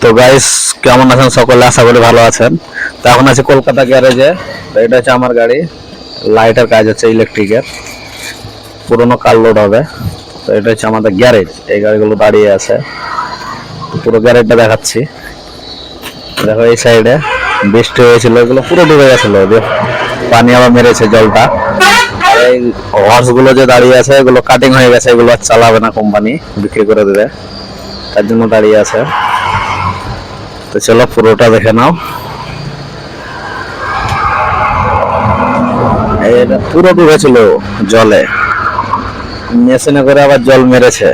তো গাইস, কেমন আছেন সকলে? আশা করি ভালো আছেন। তো এখন আছে কলকাতা গ্যারেজে। তো এটা হচ্ছে আমার গাড়ি, লাইটের কাজ হচ্ছে, ইলেকট্রিকের, পুরোনো কার লোড হবে। তো এটা হচ্ছে আমাদের গ্যারেজ, এই গাড়িগুলো দাঁড়িয়ে আছে। তো পুরো গ্যারেজটা দেখাচ্ছি। দেখো এই সাইডে বৃষ্টি হয়েছিল, এগুলো পুরো ডুবে গেছিল, পানি আবার মেরেছে জলটা। এই হর্স গুলো যে দাঁড়িয়ে আছে, এগুলো কাটিং হয়ে গেছে, এগুলো আর চালাবে না, কোম্পানি বিক্রি করে দেবে, তার জন্য দাঁড়িয়ে আছে। তো চলো পুরোটা দেখে নাও। এটা পুরো ডুবেছিল জলে, মেশিনে করে আবার জল মেরেছে,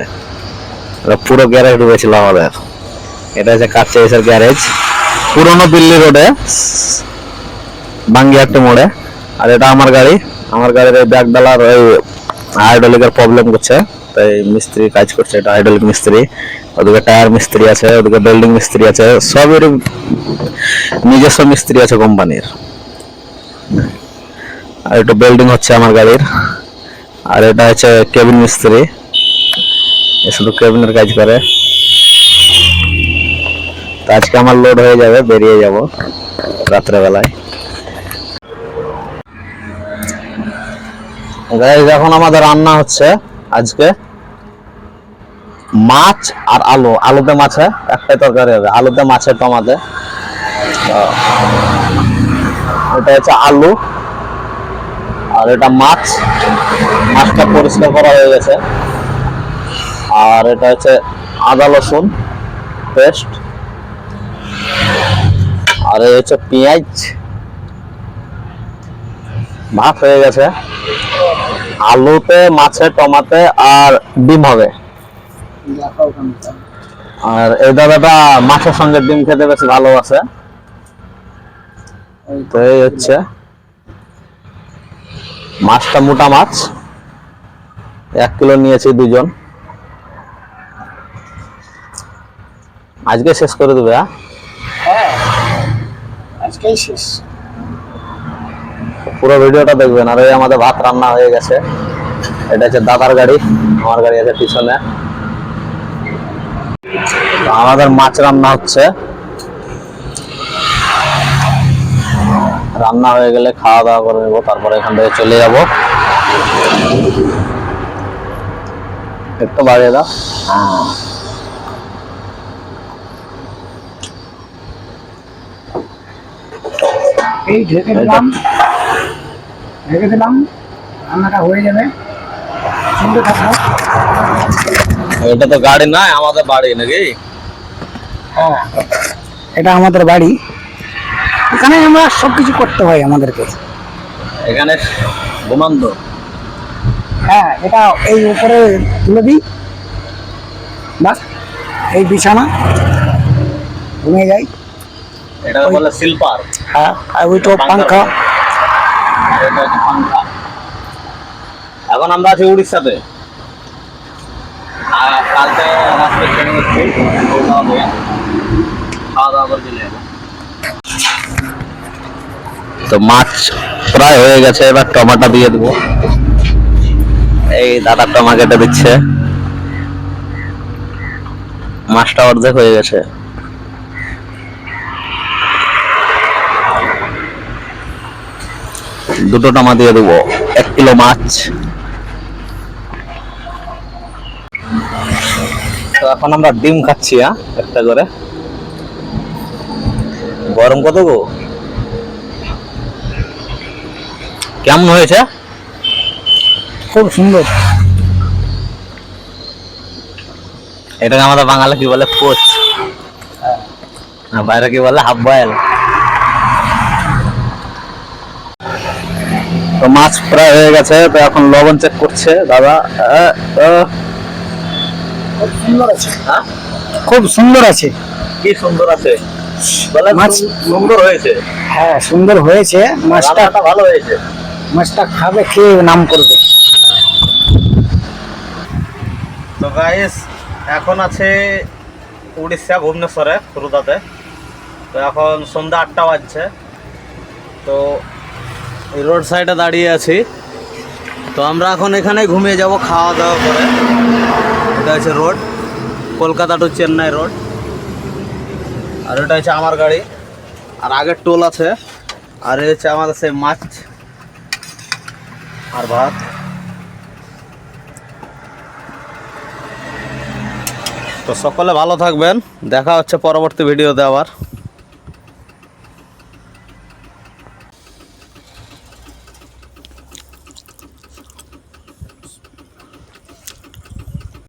পুরো গ্যারেজ ডুবেছিল আমাদের। এটা হচ্ছে কাটচেসের গ্যারেজ, পুরনো দিল্লি রোডে, বাঙ্গিয়াট্টি মোড়ে। আর এটা আমার গাড়ি, আমার গাড়ির এই ব্যাক ডালার ওই হাইড্রোলিকের প্রবলেম করছে, তাই মিস্ত্রি কাজ করছে। এটা হাইড্রোলিক মিস্ত্রি, ওদিকে টায়ার মিস্ত্রি আছে, ওদিকে বিল্ডিং মিস্ত্রি আছে, সবের নিজস্ব মিস্ত্রি আছে কোম্পানির। আর এটা বিল্ডিং হচ্ছে আমার গাড়ির। আর এটা হচ্ছে কেবিন মিস্ত্রি, এ শুধু কেবিনের কাজ করে। তো আজকে আমার লোড হয়ে যাবে, বেরিয়ে যাব রাত্রেবেলায়। গাইস, এখন আমাদের রান্না হচ্ছে আজকে মাছ আর আলু। আলুতে মাছে একটাই তরকারি হবে, আলুতে মাছে টমাতে। এটা হচ্ছে আলু, আর এটা মাছ। মাছটা পরিষ্কার করা হয়ে গেছে। আর এটা হচ্ছে আদা রসুন পেস্ট, আর এই হচ্ছে পেঁয়াজ। ভাত হয়ে গেছে। আলুতে মাছে টমাতে আর ডিম হবে। আর এই দাদাটা মাছের সঙ্গে ডিম খেতে বেশি ভালোবাসে। তো এই হচ্ছে মাছটা, মোটা মাছ 1 কিলো নিয়েছি দুজন। আজকে শেষ করে দেবে? হ্যাঁ, আজকেই শেষ। পুরো ভিডিওটা দেখবেন। আর এই আমাদের ভাত রান্না হয়ে গেছে। এটা হচ্ছে দাদার গাড়ি, আমার গাড়ি আছে পিছনে। আমাদের মাছ রান্না হচ্ছে, রান্না হয়ে গেলে খাওয়া দাওয়া করে নেবো, তারপরে এখান থেকে চলে যাব। একটু বাড়িয়ে দাও। এই ঢেকে দিলাম, রান্নাটা হয়ে যাবে। শুনতে থাকবো। এটা তো গাড়ি নয়, আমাদের বাড়ি নাকি? হ্যাঁ, এটা আমাদের বাড়ি, এখানে আমরা সবকিছু করতে হয় আমাদেরকে। এখানে ঘুমান্ত। হ্যাঁ, এটা এই উপরে তুলে দিই, বাস এই বিছানা ঘুমিয়ে যাই। এটা বলে স্লিপার। হ্যাঁ, আর ওইটা পাঙ্খা। এটা হচ্ছে পাঙ্খা। এখন আমরা আছি উড়িষ্যাতে। আর কালকে রাত্রে ট্রেনে উঠছি, খাওয়া দাওয়া করে চলে যাবো। তো মাছ প্রায় হয়ে গেছে, এবার টমেটো দিয়ে দেবো। এই দাদা টমেটো দিচ্ছে। মাছটা অর্ধেক হয়ে গেছে। দুটো টমা দিয়ে দেবো, 1 কিলো মাছ। তো এখন আমরা ডিম খাচ্ছি, একটা করে। গরম কত গো? কেমন হয়েছে? খুব সুন্দর। এটাকে আমাদের বাঙালি কি বলে? পোস্ট। বাইরে কি বলে? Half boil. তো মাছ প্রায় হয়ে গেছে, তো এখন লবণ চেক করছে দাদা। খুব সুন্দর আছে। হ্যাঁ, খুব সুন্দর আছে। কি সুন্দর আছে বলে? মাছ সুন্দর হয়েছে। হ্যাঁ, সুন্দর হয়েছে। মাছটা রান্নাটা ভালো হয়েছে। মাছটা খাবে, খেয়ে নাম করবে। তো গাইস, এখন আছে উড়িষ্যা, ভুবনেশ্বরে, খুরদাতে। তো এখন সন্ধ্যা 8টা বাজছে। তো রোড সাইডে দাঁড়িয়ে আছি। তো আমরা এখন এখানে ঘুমিয়ে যাব খাওয়া দাওয়া করে। এটা হচ্ছে road, Kolkata to Chennai road. আর এটা হচ্ছে আমার গাড়ি, আর আগের টোল আছে, আর এই হচ্ছে আমাদের সেই মাছ আর ভাত। তো সকলে ভালো থাকবেন, দেখা হচ্ছে পরবর্তী ভিডিওতে আবার।